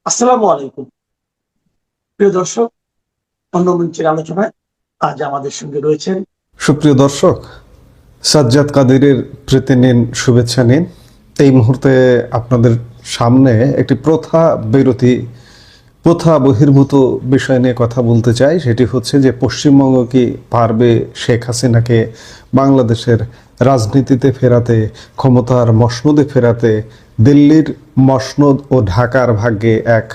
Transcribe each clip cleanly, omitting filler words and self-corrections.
আসসালামু আলাইকুম। প্রিয় দর্শক, অন্য মঞ্চের আলোচনায় আজ আমাদের সঙ্গে রয়েছেন সুপ্রিয় দর্শক, সাজ্জাদ কাদেরের প্রীতি নিন, শুভেচ্ছা নিন। এই মুহূর্তে আপনাদের সামনে একটি প্রথা বহির্ভূত বিষয় নিয়ে কথা বলতে চাই। সেটি হচ্ছে যে পশ্চিমবঙ্গ কি পারবে শেখ হাসিনাকে বাংলাদেশের রাজনীতিতে ফেরাতে, ক্ষমতার মসনদে ফেরাতে। দিল্লির মসনদ ও ঢাকার ভাগ্যে এক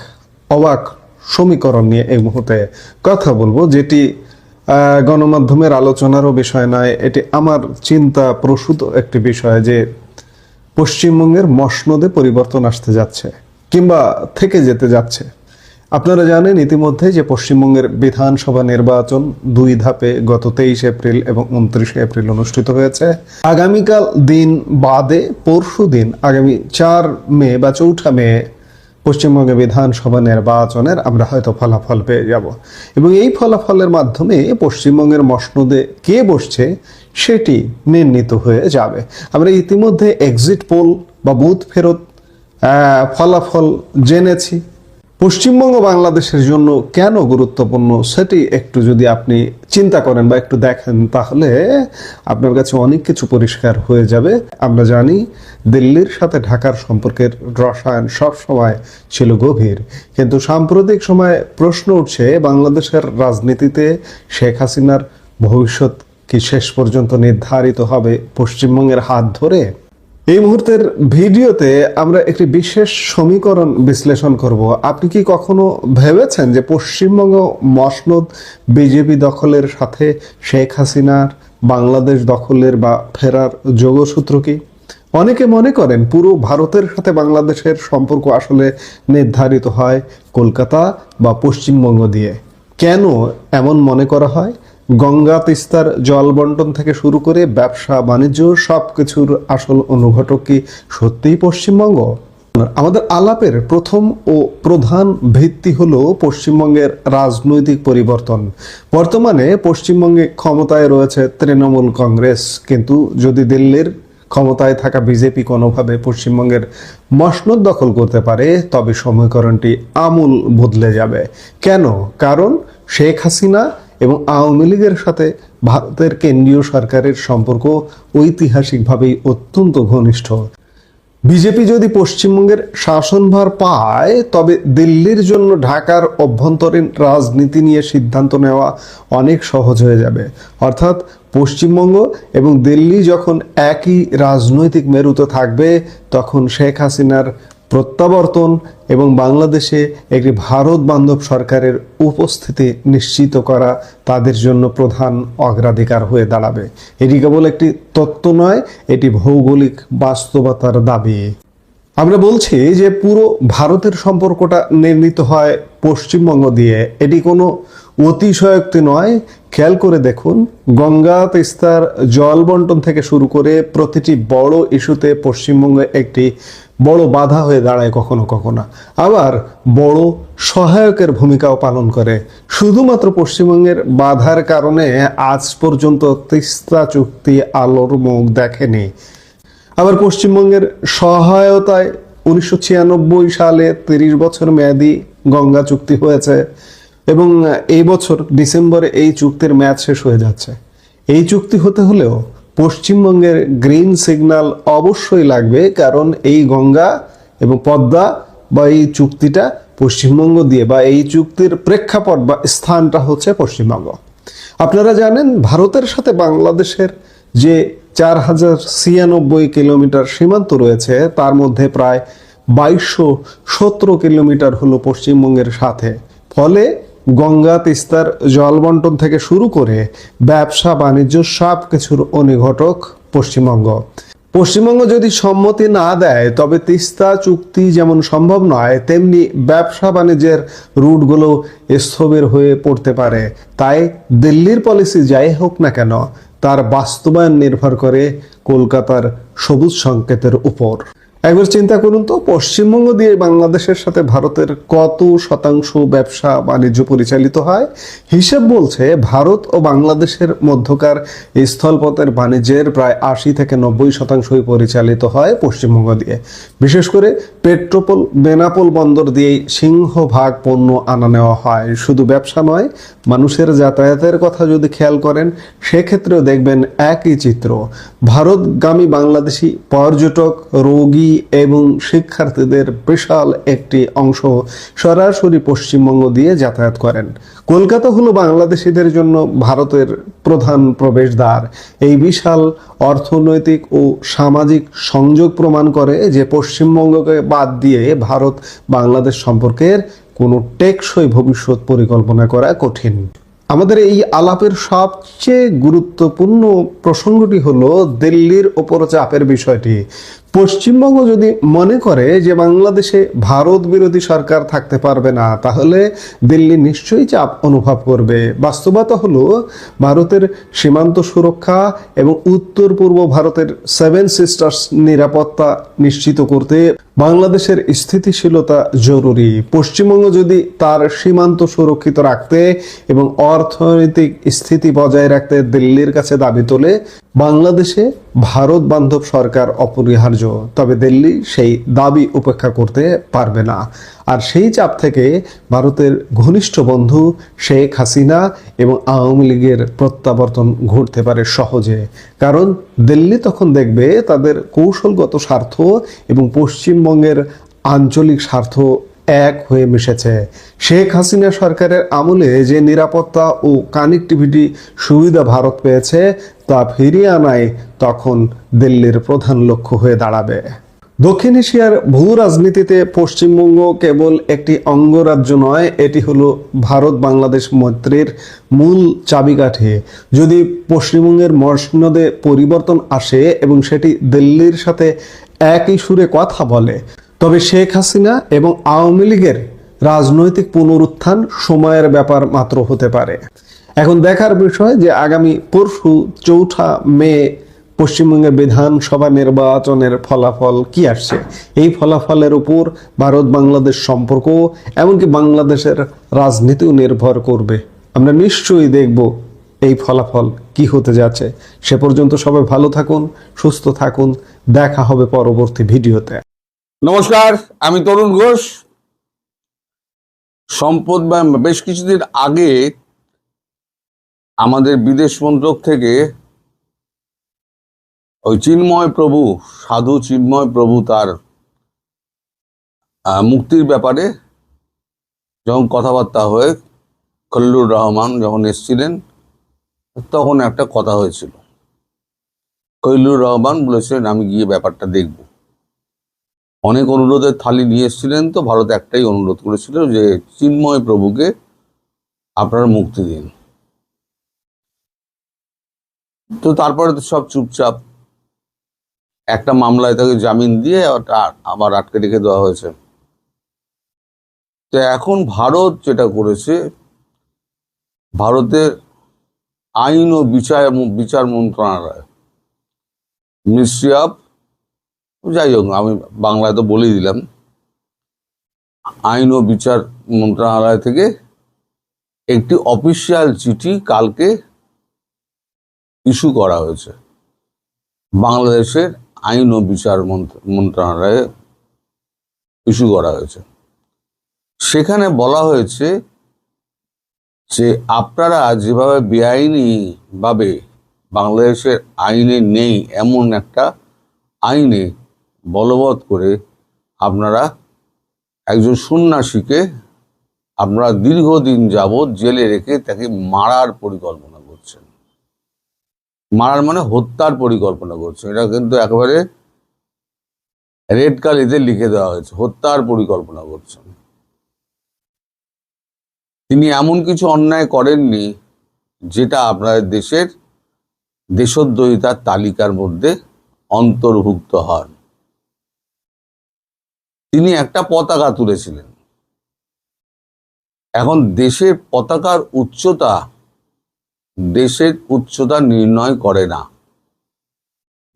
অবাক সমীকরণ নিয়ে এই মুহূর্তে কথা বলবো, যেটি গণমাধ্যমের আলোচনারও বিষয় নয়। এটি আমার চিন্তা প্রসূত একটি বিষয় যে পশ্চিমবঙ্গের মসনদে পরিবর্তন আসতে যাচ্ছে কিংবা থেকে যেতে যাচ্ছে। আপনারা জানেন ইতিমধ্যে যে পশ্চিমবঙ্গের বিধানসভা নির্বাচন 2 ধাপে গত 23 এপ্রিল এবং 29 এপ্রিল অনুষ্ঠিত হয়েছে। আগামীকাল দিন বাদে পরশু দিন আগামী 4 মে বা 4 মে পশ্চিমবঙ্গে বিধানসভা নির্বাচনের আমরা হয়তো ফলাফল পেয়ে যাব, এবং এই ফলাফলের মাধ্যমে পশ্চিমবঙ্গের মসনদে কে বসছে সেটি নির্ণীত হয়ে যাবে। আমরা ইতিমধ্যে এক্সিট পোল বা বুথ ফেরত ফলাফল জেনেছি। পশ্চিমবঙ্গ বাংলাদেশের জন্য কেন গুরুত্বপূর্ণ সেটি একটু যদি আপনি চিন্তা করেন বা একটু দেখেন, তাহলে আপনার কাছে অনেক কিছু পরিষ্কার হয়ে যাবে। আমরা জানি দিল্লির সাথে ঢাকার সম্পর্কের রসায়ন সব সময় ছিল গভীর, কিন্তু সাম্প্রতিক সময়ে প্রশ্ন উঠছে বাংলাদেশের রাজনীতিতে শেখ হাসিনার ভবিষ্যৎ কি শেষ পর্যন্ত নির্ধারিত হবে পশ্চিমবঙ্গের হাত ধরে? এই মুহূর্তের ভিডিওতে আমরা একটি বিশেষ সমীকরণ বিশ্লেষণ করব। আপনি কি কখনো ভেবেছেন যে পশ্চিমবঙ্গ মসনদ বিজেপি দখলের সাথে শেখ হাসিনার বাংলাদেশ দখলের বা ফেরার যোগসূত্র কি? অনেকে মনে করেন পুরো ভারতের সাথে বাংলাদেশের সম্পর্ক আসলে নির্ধারিত হয় কলকাতা বা পশ্চিমবঙ্গ দিয়ে। কেন এমন মনে করা হয়? গঙ্গা তিস্তার জল বন্টন থেকে শুরু করে ব্যবসা বাণিজ্য সবকিছুর আসল অনুঘটক কি সত্যিই পশ্চিমবঙ্গ? আমাদের আলাপের প্রথম ও প্রধান ভিত্তি হলো পশ্চিমবঙ্গের রাজনৈতিক পরিবর্তন। বর্তমানে পশ্চিমবঙ্গে ক্ষমতায় রয়েছে তৃণমূল কংগ্রেস, কিন্তু যদি দিল্লির ক্ষমতায় থাকা বিজেপি কোনোভাবে পশ্চিমবঙ্গের মসনদ দখল করতে পারে, তবে সমীকরণটি আমূল বদলে যাবে। কেন? কারণ শেখ হাসিনা এবং আওয়ামী লীগের সাথে ভারতের কেন্দ্রীয় সরকারের সম্পর্ক ঐতিহাসিকভাবেই অত্যন্ত ঘনিষ্ঠ। বিজেপি যদি পশ্চিমবঙ্গের শাসনভার পায়, তবে দিল্লির জন্য ঢাকার অভ্যন্তরীণ রাজনীতি নিয়ে সিদ্ধান্ত নেওয়া অনেক সহজ হয়ে যাবে। অর্থাৎ পশ্চিমবঙ্গ এবং দিল্লি যখন একই রাজনৈতিক মেরুতে থাকবে, তখন শেখ হাসিনার প্রত্যাবর্তন এবং বাংলাদেশে একটি ভারত বান্ধব সরকারের উপস্থিতি নিশ্চিত করা তাদের জন্য প্রধান অগ্রাধিকার হয়ে দাঁড়াবে। এটি কেবল একটি তত্ত্ব নয়, এটি ভৌগোলিক বাস্তবতার দাবি। আমরা বলছি যে পুরো ভারতের সম্পর্কটা নির্মিত হয় পশ্চিমবঙ্গ দিয়ে। এটি কোনো অতিশয়োক্তি নয়। খেয়াল করে দেখুন, গঙ্গা তিস্তার জল বন্টন থেকে শুরু করে প্রতিটি বড় ইস্যুতে পশ্চিমবঙ্গ একটি বড় বাধা হয়ে দাঁড়ায় কখনো কখনো, আবার বড় সহায়কের ভূমিকাও পালন করে। শুধুমাত্র পশ্চিমবঙ্গের বাধার কারণে আজ পর্যন্ত তিস্তা চুক্তি আলোর মুখ দেখেনি। আবার পশ্চিমবঙ্গের সহায়তায় 1996 সালে 30 বছর মেয়াদী গঙ্গা চুক্তি হয়েছে, এবং এই বছর ডিসেম্বরে এই চুক্তির মেয়াদ শেষ হয়ে যাচ্ছে। এই চুক্তি হতে হলেও পশ্চিমবঙ্গের গ্রিন সিগন্যাল অবশ্যই লাগবে, কারণ এই গঙ্গা এবং পদ্মা বা এই চুক্তিটা পশ্চিমবঙ্গ দিয়ে, বা এই চুক্তির প্রেক্ষাপট বা স্থানটা হচ্ছে পশ্চিমবঙ্গ। আপনারা জানেন ভারতের সাথে বাংলাদেশের যে 4096 কিলোমিটার সীমান্ত রয়েছে, তার মধ্যে প্রায় 2217 কিলোমিটার হলো পশ্চিমবঙ্গের সাথে। ফলে গঙ্গা তিস্তার জল বন্টন থেকে শুরু করে ব্যবসা বাণিজ্য সব কিছুর অনুঘটক পশ্চিমবঙ্গ। পশ্চিমবঙ্গ যদি সম্মতি না দেয়, তবে তিস্তা চুক্তি যেমন সম্ভব নয়, তেমনি ব্যবসা বাণিজ্যের রুটগুলো স্থবির হয়ে পড়তে পারে। তাই দিল্লির পলিসি যাই হোক না কেন, তার বাস্তবায়ন নির্ভর করে কলকাতার সবুজ সংকেতের উপর। একবার চিন্তা করুন তো, পশ্চিমবঙ্গ দিয়ে বাংলাদেশের সাথে ভারতের কত শতাংশ ব্যবসা বাণিজ্য পরিচালিত হয়? হিসেব বলছে ভারত ও বাংলাদেশের মধ্যকার স্থলপথের বাণিজ্যের প্রায় 80 থেকে 90% পরিচালিত হয় পশ্চিমবঙ্গ দিয়ে। বিশেষ করে পেট্রোপোল বেনাপোল বন্দর দিয়েই সিংহভাগ পণ্য আনা নেওয়া হয়। শুধু ব্যবসা নয়, মানুষের যাতায়াতের কথা যদি খেয়াল করেন সেক্ষেত্রেও দেখবেন একই চিত্র। ভারতগামী বাংলাদেশি পর্যটক, রোগী এবং শিক্ষার্থীদের বিশাল একটি অংশ সরাসরি পশ্চিমবঙ্গ দিয়ে যাতায়াত করেন। কলকাতা হলো বাংলাদেশিদের জন্য ভারতের প্রধান প্রবেশদ্বার। এই বিশাল অর্থনৈতিক ও সামাজিক সংযোগ প্রমাণ করে যে পশ্চিমবঙ্গকে বাদ দিয়ে ভারত বাংলাদেশ সম্পর্কের কোনো টেকসই ভবিষ্যৎ পরিকল্পনা করা কঠিন। আমাদের এই আলাপের সবচেয়ে গুরুত্বপূর্ণ প্রসঙ্গটি হলো দিল্লির ওপর চাপের বিষয়টি। পশ্চিমবঙ্গ যদি মনে করে যে বাংলাদেশে ভারত বিরোধী সরকার থাকতে পারবে না, তাহলে দিল্লি নিশ্চয়ই চাপ অনুভব করবে। বাস্তবতা হলো ভারতের সীমান্ত সুরক্ষা এবং উত্তর পূর্ব ভারতের 7 সিস্টার্স নিরাপত্তা নিশ্চিত করতে বাংলাদেশের স্থিতিশীলতা জরুরি। পশ্চিমবঙ্গ যদি তার সীমান্ত সুরক্ষিত রাখতে এবং অর্থনৈতিক স্থিতি বজায় রাখতে দিল্লির কাছে দাবি তোলে, বাংলাদেশে ভারত বান্ধব সরকার অপরিহার্য। তবে দিল্লি সেই দাবি উপেক্ষা করতে পারবে না। আর সেই চাপ থেকে ভারতের ঘনিষ্ঠ বন্ধু শেখ হাসিনা এবং আওয়ামী লীগের প্রত্যাবর্তন ঘটতে পারে সহজে। কারণ দিল্লি তখন দেখবে তাদের কৌশলগত স্বার্থ এবং পশ্চিমবঙ্গের আঞ্চলিক স্বার্থ এক হয়ে মিশেছে। শেখ হাসিনা সরকারের আমলে যে নিরাপত্তা ও কানেক্টিভিটি সুবিধা ভারত পেয়েছে তা ফিরিয়ে আনাই তখন দিল্লির প্রধান লক্ষ্য হয়ে দাঁড়াবে। দক্ষিণ এশিয়ার ভূ রাজনীতিতে পশ্চিমবঙ্গ কেবল একটি অঙ্গরাজ্য নয়, এটি হলো ভারত বাংলাদেশ মৈত্রীর মূল চাবিকাঠি। যদি পশ্চিমবঙ্গের মসনদে পরিবর্তন আসে এবং সেটি দিল্লির সাথে একই সুরে কথা বলে, তবে শেখ হাসিনা এবং আওয়ামী লীগের রাজনৈতিক পুনরুত্থান সময়ের ব্যাপার মাত্র হতে পারে। এখন দেখার বিষয় যে আগামী পরশু 4 মে পশ্চিমবঙ্গের বিধানসভা নির্বাচনের ফলাফল কি আসছে। এই ফলাফলের উপর ভারত বাংলাদেশ সম্পর্ক, এমনকি বাংলাদেশের রাজনীতিও নির্ভর করবে। আমরা নিশ্চয়ই দেখব এই ফলাফল কি হতে যাচ্ছে। সে পর্যন্ত সবাই ভালো থাকুন, সুস্থ থাকুন। দেখা হবে পরবর্তী ভিডিওতে। নমস্কার, আমি তরুণ ঘোষ। বেশ কিছুদিন আগে আমাদের বিদেশ মন্ত্রক থেকে ওই চিন্ময় প্রভু, সাধু চিন্ময় প্রভু, তার মুক্তির ব্যাপারে যখন কথাবার্তা হয়ে খলিলুর রহমান যখন এসেছিলেন, তখন একটা কথা হয়েছিল। খলিলুর রহমান বলেছিলেন আমি গিয়ে ব্যাপারটা দেখব। অনেক অনুরোধের থালি নিয়ে এসেছিলেন, তো ভারত একটাই অনুরোধ করেছিল যে চিন্ময় প্রভুকে আপনারা মুক্তি দিন। তো তারপরে তো সব চুপচাপ, একটা মামলায় তাকে জামিন দিয়ে আবার আটকে রেখে দেওয়া হয়েছে। তো এখন ভারত যেটা করেছে, ভারতের আইন ও বিচার মন্ত্রণালয়, মিনিস্ট্রি অফ, যাই হোক আমি বাংলায় তো বলেই দিলাম, আইন ও বিচার মন্ত্রণালয় থেকে একটি অফিসিয়াল চিঠি কালকে ইস্যু করা হয়েছে বাংলাদেশের আইন ও বিচার মন্ত্রণালয়ে ইস্যু করা হয়েছে। সেখানে বলা হয়েছে যে আপনারা যেভাবে বেআইনি ভাবে বাংলাদেশের আইনে নেই এমন একটা আইনে বলবৎ করে আপনারা একজন সন্ন্যাসীকে আপনারা দীর্ঘদিন যাবৎ জেলে রেখে তাকে মারার পরিকল্পনা করছেন। মারার মানে হত্যার পরিকল্পনা করছেন। এটা কিন্তু একেবারে রেড কালিতে লিখে দেওয়া হয়েছে, হত্যার পরিকল্পনা করছেন। তিনি এমন কিছু অন্যায় করেননি যেটা আপনাদের দেশের দেশদ্রোহিতার তালিকার মধ্যে অন্তর্ভুক্ত হন। তিনি একটা পতাকা তুলেছিলেন। এখন দেশের পতাকার উচ্চতা নির্ণয় করে না।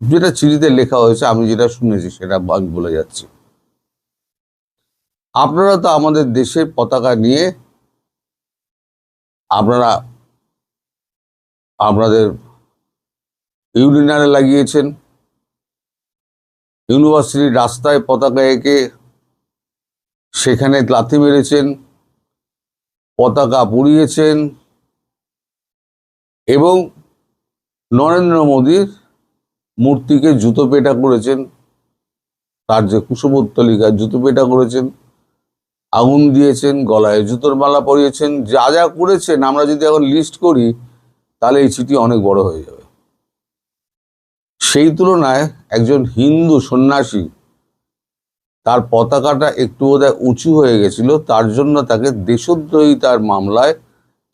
যেটা চিঠিতে লেখা হয়েছে, আমি যেটা শুনেছি সেটা আমি বলে যাচ্ছি। আপনারা তো আমাদের দেশের পতাকা নিয়ে আপনারা আপনাদের ইউনিয়নে লাগিয়েছেন, ইউনিভার্সিটির রাস্তায় পতাকা এঁকে সেখানে লাথি মেরেছেন, পতাকা পুড়িয়েছেন এবং নরেন্দ্র মোদীর মূর্তিকে জুতো পেটা করেছেন, তার যে কুশপুত্তলিকার জুতো পেটা করেছেন, আগুন দিয়েছেন, গলায় জুতোর মালা পরিয়েছেন, যা যা করেছেন আমরা যদি এখন লিস্ট করি তাহলে এই চিঠি অনেক বড় হয়ে যাবে। সেই তুলনায় একজন হিন্দু সন্ন্যাসী, তার পতাকাটা একটু বোধহয় উঁচু হয়ে গেছিল, তার জন্য তাকে দেশদ্রোহিতার মামলায়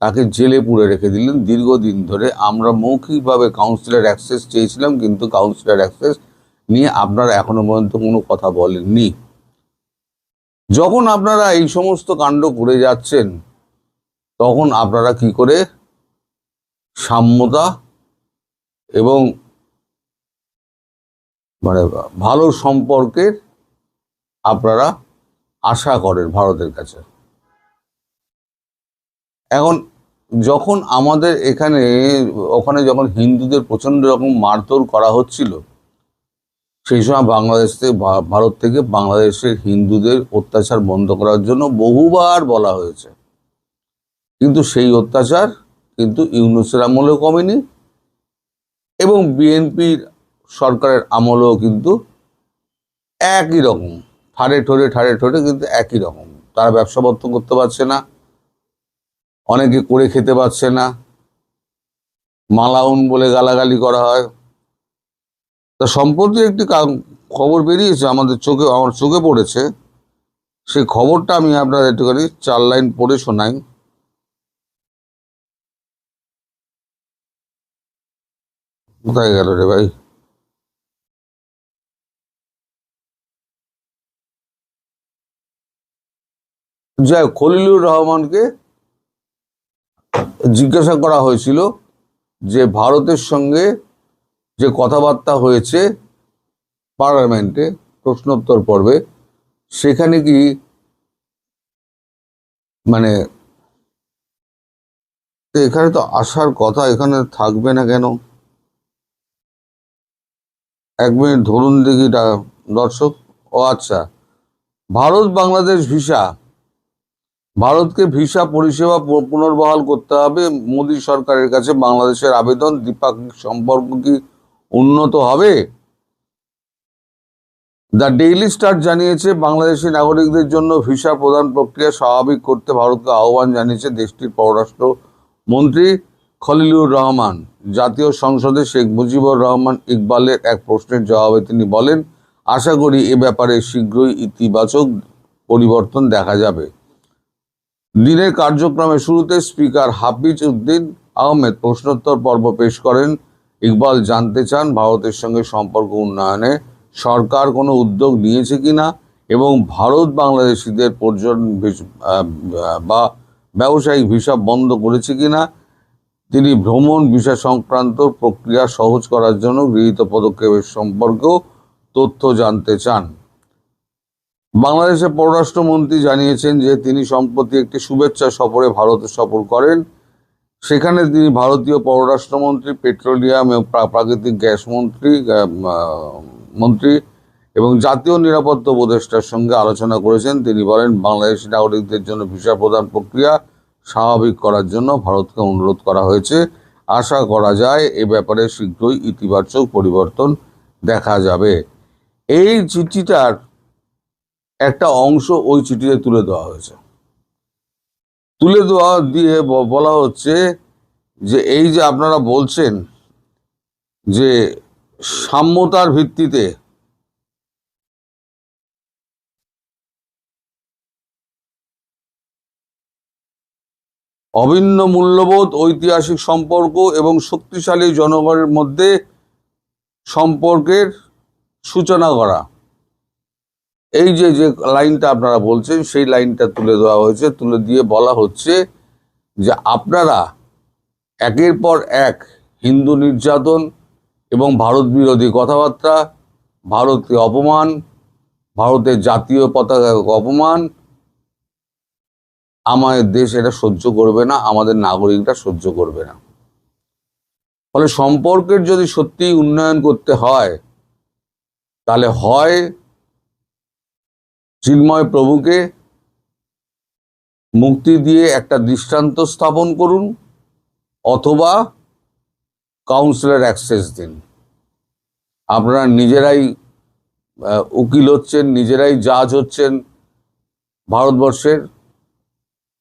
তাকে জেলে পুরে রেখে দিলেন দীর্ঘদিন ধরে। আমরা মৌখিকভাবে কাউন্সিলর অ্যাক্সেস চেয়েছিলাম, কিন্তু কাউন্সিলর অ্যাক্সেস নিয়ে আপনারা এখনো পর্যন্ত কোনো কথা বলেননি। যখন আপনারা এই সমস্ত কাণ্ড করে যাচ্ছেন, তখন আপনারা কি করে সাম্যতা এবং মানে ভালো সম্পর্কের আপনারা আশা করেন ভারতের কাছে? এখন যখন আমাদের ওখানে যখন হিন্দুদের প্রচন্ড রকম মারধর করা হচ্ছিল, সেই সময় ভারত থেকে বাংলাদেশের হিন্দুদের অত্যাচার বন্ধ করার জন্য বহুবার বলা হয়েছে, কিন্তু সেই অত্যাচার কিন্তু ইউনূসের আমলেও কমেনি এবং বিএনপির সরকারের আমলেও কিন্তু একই রকম ঠাড়ে ঠোরে কিন্তু একই রকম। তারা ব্যবসা বন্ধ করতে পারছে না, অনেকে করে খেতে পারছে না, মালাউন বলে গালাগালি করা হয়। তা সম্প্রতি একটি খবর বেরিয়েছে আমার চোখে পড়েছে, সেই খবরটা আমি আপনাদের একটুখানি 4 লাইন পড়ে শোনাই। কোথায় গেল রে ভাই? যাই, খলিলুর রহমানকে জিজ্ঞাসা করা হয়েছিল যে ভারতের সঙ্গে যে কথাবার্তা হয়েছে পার্লামেন্টে প্রশ্নোত্তর পর্বে, সেখানে কি মানে এখানে তো আসার কথা, এখানে থাকবে না কেন? 1 মিনিট ধরুন দেখি দর্শক। ও আচ্ছা, ভারত বাংলাদেশ ভিসা, ভারতকে ভিসা পরিষেবা পুনর্বহাল করতে হবে। মোদী সরকারের কাছে বাংলাদেশের আবেদন, দ্বিপাক্ষিক সম্পর্ক কি উন্নত হবে? দ্য ডেইলি স্টার জানিয়েছে, বাংলাদেশি নাগরিকদের জন্য ভিসা প্রদান প্রক্রিয়া স্বাভাবিক করতে ভারতকে আহ্বান জানিয়েছে দেশটির পররাষ্ট্র মন্ত্রী খলিলুর রহমান। জাতীয় সংসদে শেখ মুজিবুর রহমান ইকবালের এক প্রশ্নের জবাবে তিনি বলেন, আশা করি এ ব্যাপারে শীঘ্রই ইতিবাচক পরিবর্তন দেখা যাবে। দিনের কার্যক্রমের শুরুতে স্পিকার হাফিজ উদ্দিন আহমেদ প্রশ্নোত্তর পর্ব পেশ করেন। ইকবাল জানতে চান ভারতের সঙ্গে সম্পর্ক উন্নয়নে সরকার কোনো উদ্যোগ নিয়েছে কিনা এবং ভারত বাংলাদেশিদের পর্যটন বা ব্যবসায়িক ভিসা বন্ধ করেছে কিনা। তিনি ভ্রমণ ভিসা সংক্রান্ত প্রক্রিয়া সহজ করার জন্য গৃহীত পদক্ষেপের সম্পর্কেও তথ্য জানতে চান। বাংলাদেশের পররাষ্ট্রমন্ত্রী জানিয়েছেন যে তিনি সম্প্রতি একটি শুভেচ্ছা সফরে ভারতে সফর করেন। সেখানে তিনি ভারতীয় পররাষ্ট্রমন্ত্রী, পেট্রোলিয়াম এবং প্রাকৃতিক গ্যাস মন্ত্রী এবং জাতীয় নিরাপত্তা উপদেষ্টার সঙ্গে আলোচনা করেছেন। তিনি বলেন, বাংলাদেশি নাগরিকদের জন্য ভিসা প্রদান প্রক্রিয়া স্বাভাবিক করার জন্য ভারতকে অনুরোধ করা হয়েছে। আশা করা যায় এ ব্যাপারে শীঘ্রই ইতিবাচক পরিবর্তন দেখা যাবে। এই চিঠিটার একটা অংশ ওই চিঠিতে তুলে দেওয়া হয়েছে। তুলে দেওয়া দিয়ে বলা হচ্ছে যে এই যে আপনারা বলছেন যে সাম্যতার ভিত্তিতে অভিন্ন মূল্যবোধ, ঐতিহাসিক সম্পর্ক এবং শক্তিশালী জনগণের মধ্যে সম্পর্কের সূচনা করা, এই যে লাইনটা আপনারা বলছেন সেই লাইনটা তুলে দেওয়া হয়েছে। তুলে দিয়ে বলা হচ্ছে যে আপনারা একের পর এক হিন্দু নির্যাতন এবং ভারত বিরোধী কথাবার্তা, ভারতকে অপমান, ভারতের জাতীয় পতাকাকে অপমান আমাদের দেশ এটা সহ্য করবে না, আমাদের নাগরিকরা সহ্য করবে না। ফলে সম্পর্কের যদি সত্যি উন্নয়ন করতে হয়, তাহলে হয় চিন্ময় প্রভুকে মুক্তি দিয়ে একটা দৃষ্টান্ত স্থাপন করুন, অথবা কাউন্সিলর অ্যাক্সেস দিন। আপনারা নিজেরাই উকিল হচ্ছেন, নিজেরাই জাজ হচ্ছেন। ভারতবর্ষের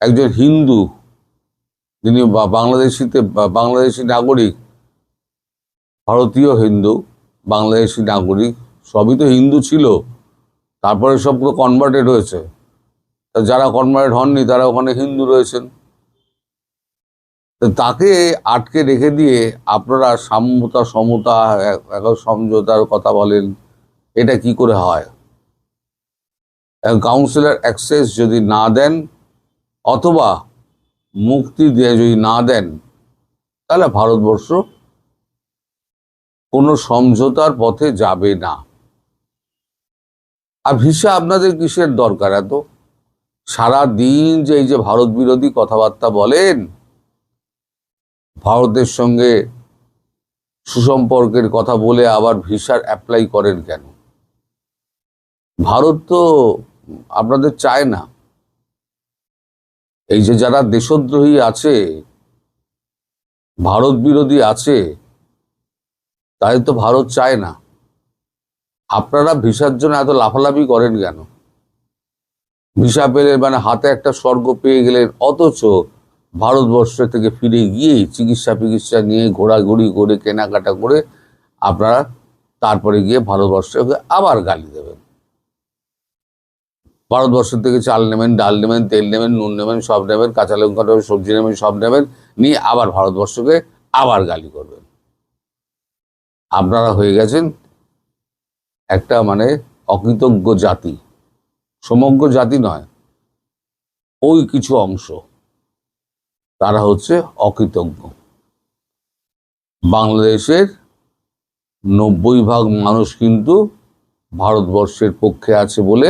একজন হিন্দু, যিনি বাংলাদেশি নাগরিক, ভারতীয় হিন্দু, বাংলাদেশি নাগরিক, সবই তো হিন্দু ছিল, তারপরে সব কনভার্টেড হয়েছে। যারা কনভার্টেড হননি তারা ওখানে হিন্দু রয়েছেন। তাকে আটকে রেখে দিয়ে আপনারা সাম্যতা, সমতা, সমঝোতার কথা বলেন, এটা কি করে হয়? কাউন্সিলর অ্যাক্সেস যদি না দেন অথবা মুক্তি দিয়ে যদি না দেন, তাহলে ভারতবর্ষ কোনো সমঝোতার পথে যাবে না। আর ভিসা আপনাদের কিসের দরকার এত? সারা দিন যে এই যে ভারত বিরোধী কথাবার্তা বলেন, ভারতের সঙ্গে সুসম্পর্কের কথা বলে আবার ভিসার অ্যাপ্লাই করেন কেন? ভারত তো আপনাদের চায় না। এই যে যারা দেশদ্রোহী আছে, ভারত বিরোধী আছে, তাই তো ভারত চায় না। আপনারা ভিসার জন্য এত লাফালাফি করেন কেন? ভিসা পেলে মানে হাতে একটা স্বর্গ পেয়ে গেলেন, অথচ ভারতবর্ষ থেকে ফিরে গিয়ে চিকিৎসা নিয়ে ঘোরাঘুরি করে কেনাকাটা করে আপনারা তারপরে গিয়ে ভারতবর্ষকে আবার গালি দেবেন। ভারতবর্ষ থেকে চাল নেবেন, ডাল নেবেন, তেল নেবেন, নুন নেবেন, সব নেবেন, কাঁচা লঙ্কা নেবেন, সবজি নেবেন, সব নেবেন, নিয়ে আবার ভারতবর্ষকে আবার গালি করবেন। আপনারা হয়ে গেছেন একটা মানে অকৃতজ্ঞ জাতি। সমগ্র জাতি নয়, ওই কিছু অংশ তারা হচ্ছে অকৃতজ্ঞ। বাংলাদেশের 90% মানুষ কিন্তু ভারতবর্ষের পক্ষে আছে বলে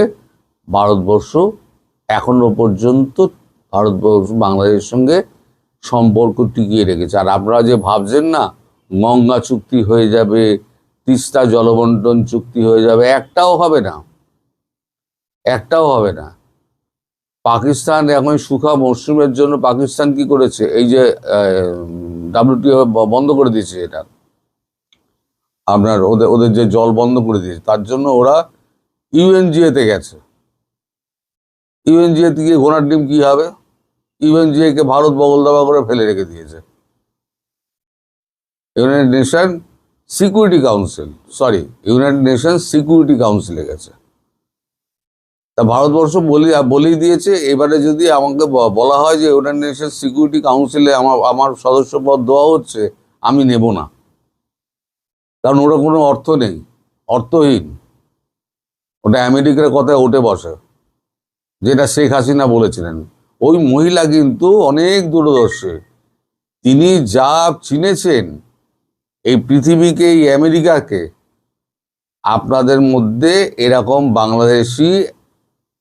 ভারতবর্ষ এখনো পর্যন্ত বাংলাদেশের সঙ্গে সম্পর্ক টিকিয়ে রেখেছে। আর আপনারা যে ভাবছেন না গঙ্গা চুক্তি হয়ে যাবে, তিস্তা জলবন্টন চুক্তি হয়ে যাবে, একটাও হবে না, একটাও হবে না। পাকিস্তান এখন শুখা মরশুমের জন্য পাকিস্তান কি করেছে? এই যে WTO বন্ধ করে দিয়েছে, এটা আপনার ওদের যে জল বন্ধ করে দিয়েছে, তার জন্য ওরা UNGA-তে গেছে। UNGA-তে গিয়ে ঘোড়ার ডিম কি হবে? UNGA-কে ভারত বগলদাবা করে ফেলে রেখে দিয়েছে। ইউনাইটেড নেশন সিকিউরিটি কাউন্সিলে গেছে। তা ভারতবর্ষ বলেই দিয়েছে, এবারে যদি আমাকে বলা হয় যে ইউনাইটেড নেশন সিকিউরিটি কাউন্সিলে আমার সদস্যপদ দেওয়া হচ্ছে, আমি নেব না। কারণ ওটা কোনো অর্থ নেই, অর্থহীন। ওটা আমেরিকার কথায় ওঠে বসে, যেটা শেখ হাসিনা বলেছিলেন। ওই মহিলা কিন্তু অনেক দূরদর্শী। তিনি যা চিনেছেন এই পৃথিবীকে, এই আমেরিকাকে, আপনাদের মধ্যে এরকম বাংলাদেশি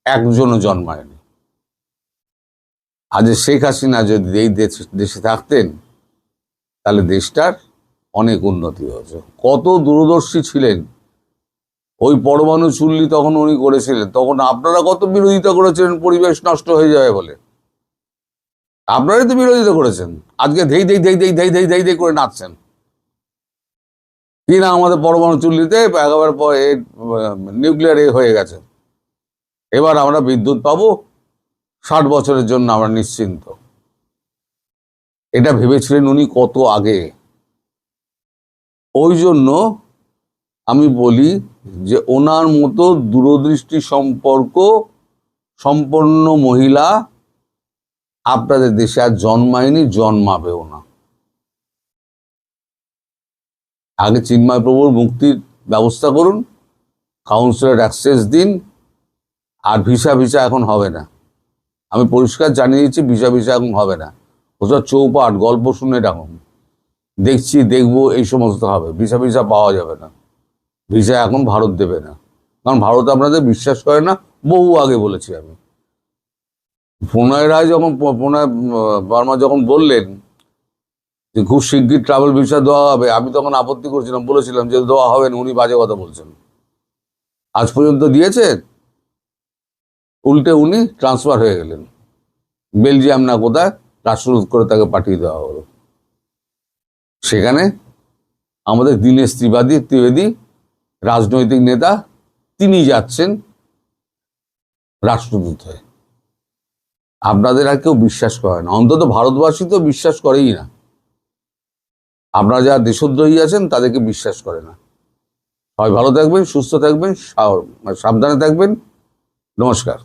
একজনও জন্মায়নি। আজ শেখ হাসিনা যদি এই দেশে থাকতেন, তাহলে দেশটার অনেক উন্নতি হয়েছে। কত দূরদর্শী ছিলেন। ওই পরমাণু চুল্লি তখন উনি করেছিলেন, তখন আপনারা কত বিরোধিতা করেছিলেন পরিবেশ নষ্ট হয়ে যাবে বলে। আপনারাই তো বিরোধিতা করেছেন। আজকে ধেই ধেই করে নাচছেন কি না, আমাদের পরমাণু চুল্লিতে একেবারে নিউক্লিয়ার হয়ে গেছে, এবার আমরা বিদ্যুৎ পাবো 60 বছরের জন্য, আমরা নিশ্চিন্ত। এটা ভেবেছিলেন উনি কত আগে। ওই জন্য আমি বলি যে ওনার মতো দূরদৃষ্টি সম্পন্ন মহিলা আপনাদের দেশে আর জন্মায়নি, জন্মাবেও না। আগে চিন্ময় প্রভুর মুক্তির ব্যবস্থা করুন, কাউন্সিলর অ্যাক্সেস দিন, আর ভিসা এখন হবে না। আমি পরিষ্কার জানিয়ে দিচ্ছি, ভিসা এখন হবে না। ওসব চৌপাট গল্প শুনে রাখুন। দেখছি দেখবো এই সমস্ত হবে, ভিসা ভিসা পাওয়া যাবে না, ভিসা এখন ভারত দেবে না, কারণ ভারত আপনাদের বিশ্বাস করে না, বহু আগে বলেছি আমি। প্রণয় রায় যখন প্রণয় বর্মা যখন বললেন যে খুব শিগগির ট্রাভেল ভিসা দেওয়া হবে, আমি তখন আপত্তি করছিলাম, বলেছিলাম যে দেওয়া হবে না, উনি বাজে কথা বলছেন। আজ পর্যন্ত দিয়েছেন, উল্টে উনি ট্রান্সফার হয়ে গেলেন বেলজিয়াম না কোথায়, রাষ্ট্রদূত করে তাকে পাঠিয়ে দেওয়া হলো। সেখানে আমাদের দীনেশ ত্রিবেদী রাজনৈতিক নেতা, তিনি যাচ্ছেন রাষ্ট্রদূত হয়ে। আপনাদের আর কেউ বিশ্বাস করে না, অন্তত ভারতবাসী তো বিশ্বাস করেই না। আপনারা যারা দেশদ্রোহী আছেন তাদেরকে বিশ্বাস করে না। সবাই ভালো থাকবেন, সুস্থ থাকবেন, সাবধানে থাকবেন। নমস্কার।